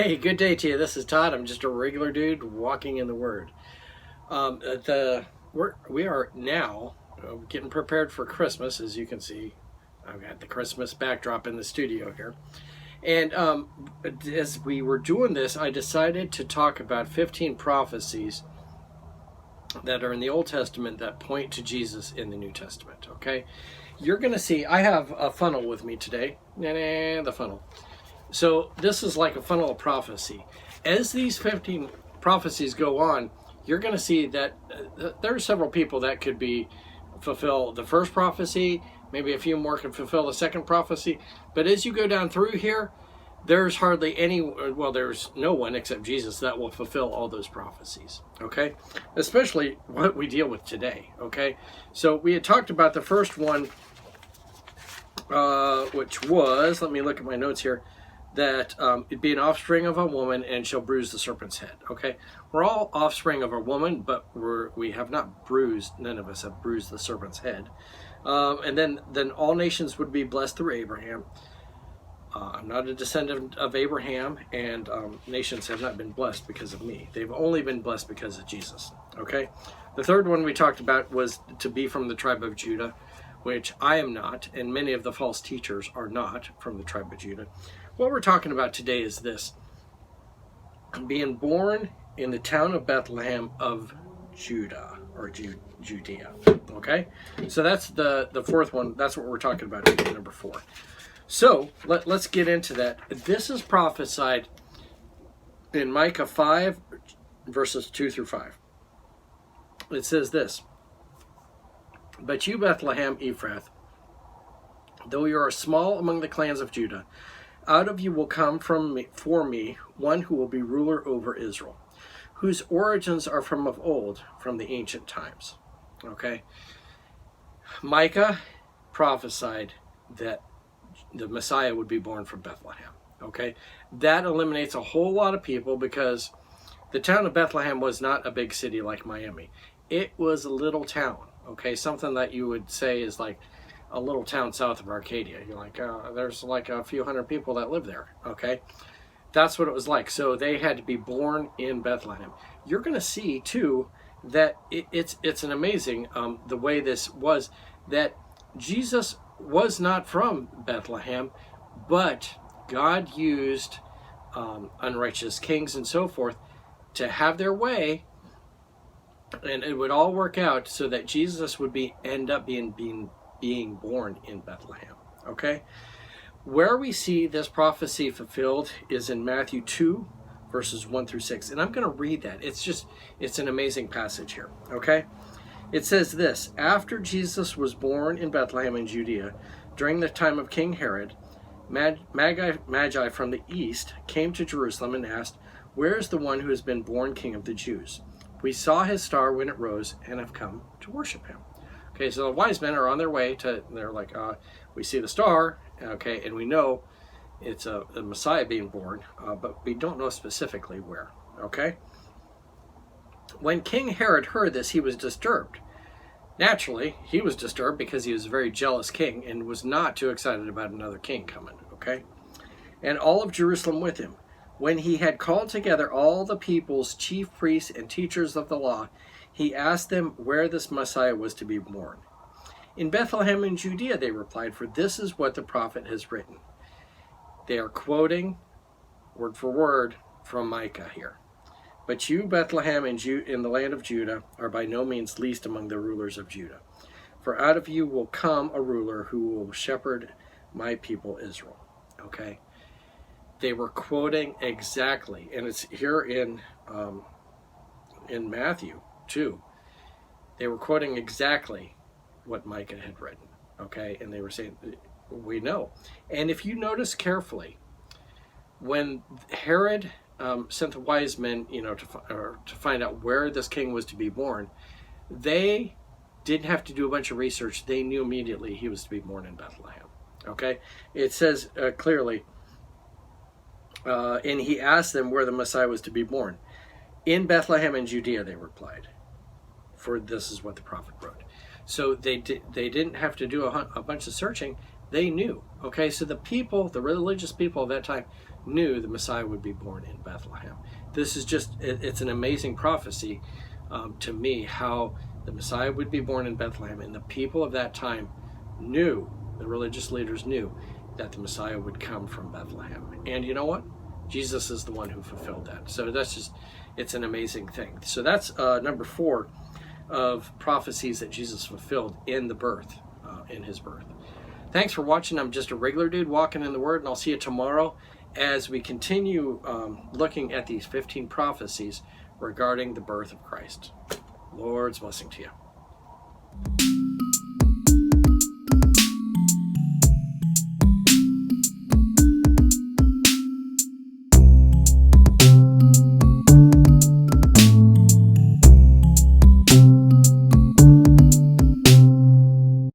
Hey, good day to you. This is Todd. I'm just a regular dude walking in the Word. We are now getting prepared for Christmas, as you can see. I've got the Christmas backdrop in the studio here. And as we were doing this, I decided to talk about 15 prophecies that are in the Old Testament that point to Jesus in the New Testament, okay? You're going to see, I have a funnel with me today. The funnel. So this is like a funnel of prophecy. As these 15 prophecies go on, you're going to see that there are several people that could fulfill the first prophecy. Maybe a few more can fulfill the second prophecy. But as you go down through here, there's hardly there's no one except Jesus that will fulfill all those prophecies, okay? Especially what we deal with today, okay? So we had talked about the first one, which was, let me look at my notes here, that it'd be an offspring of a woman and shall bruise the serpent's head, okay? We're all offspring of a woman, but we have not bruised, none of us have bruised the serpent's head. And then all nations would be blessed through Abraham. I'm not a descendant of Abraham, and nations have not been blessed because of me. They've only been blessed because of Jesus, okay? The third one we talked about was to be from the tribe of Judah, which I am not, and many of the false teachers are not from the tribe of Judah. What we're talking about today is this: being born in the town of Bethlehem of Judah, or Judea, okay? So that's the fourth one. That's what we're talking about today, number 4. So let's get into that. This is prophesied in Micah 5, verses 2 through 5. It says this: "But you, Bethlehem Ephrath, though you are small among the clans of Judah, out of you will come for me one who will be ruler over Israel, whose origins are from of old, from the ancient times." Okay? Micah prophesied that the Messiah would be born from Bethlehem. Okay? That eliminates a whole lot of people, because the town of Bethlehem was not a big city like Miami. It was a little town. Okay? Something that you would say is like a little town south of Arcadia. You're like, there's like a few hundred people that live there, okay? That's what it was like. So they had to be born in Bethlehem. You're going to see, too, that it's an amazing, the way this was, that Jesus was not from Bethlehem, but God used unrighteous kings and so forth to have their way, and it would all work out so that Jesus would end up being born in Bethlehem, okay? Where we see this prophecy fulfilled is in Matthew 2, verses 1 through 6. And I'm going to read that. It's an amazing passage here, okay? It says this: "After Jesus was born in Bethlehem in Judea, during the time of King Herod, Magi from the east came to Jerusalem and asked, 'Where is the one who has been born King of the Jews? We saw his star when it rose and have come to worship him.'" Okay, so the wise men are on their way they're like, we see the star, okay, and we know it's a Messiah being born, but we don't know specifically where, okay? When King Herod heard this, he was disturbed. Naturally, he was disturbed because he was a very jealous king and was not too excited about another king coming, okay? And all of Jerusalem with him. When he had called together all the people's chief priests and teachers of the law, he asked them where this Messiah was to be born. "In Bethlehem in Judea," they replied, "for this is what the prophet has written." They are quoting word for word from Micah here. "But you, Bethlehem in the land of Judah, are by no means least among the rulers of Judah. For out of you will come a ruler who will shepherd my people Israel." Okay? They were quoting exactly, and it's here in Matthew 2. They were quoting exactly what Micah had written, okay? And they were saying, we know. And if you notice carefully, when Herod sent the wise men, to find out where this king was to be born, they didn't have to do a bunch of research. They knew immediately he was to be born in Bethlehem, okay? It says clearly, and he asked them where the Messiah was to be born. "In Bethlehem in Judea," they replied, "for this is what the prophet wrote." So they didn't have to do a bunch of searching. They knew. Okay, so the people, the religious people of that time, knew the Messiah would be born in Bethlehem. This is just, it's an amazing prophecy to me, how the Messiah would be born in Bethlehem, and the people of that time knew, the religious leaders knew, that the Messiah would come from Bethlehem. And you know what? Jesus is the one who fulfilled that. So that's just, it's an amazing thing. So that's number 4 of prophecies that Jesus fulfilled in the birth, in his birth. Thanks for watching. I'm just a regular dude walking in the Word, and I'll see you tomorrow as we continue looking at these 15 prophecies regarding the birth of Christ. Lord's blessing to you.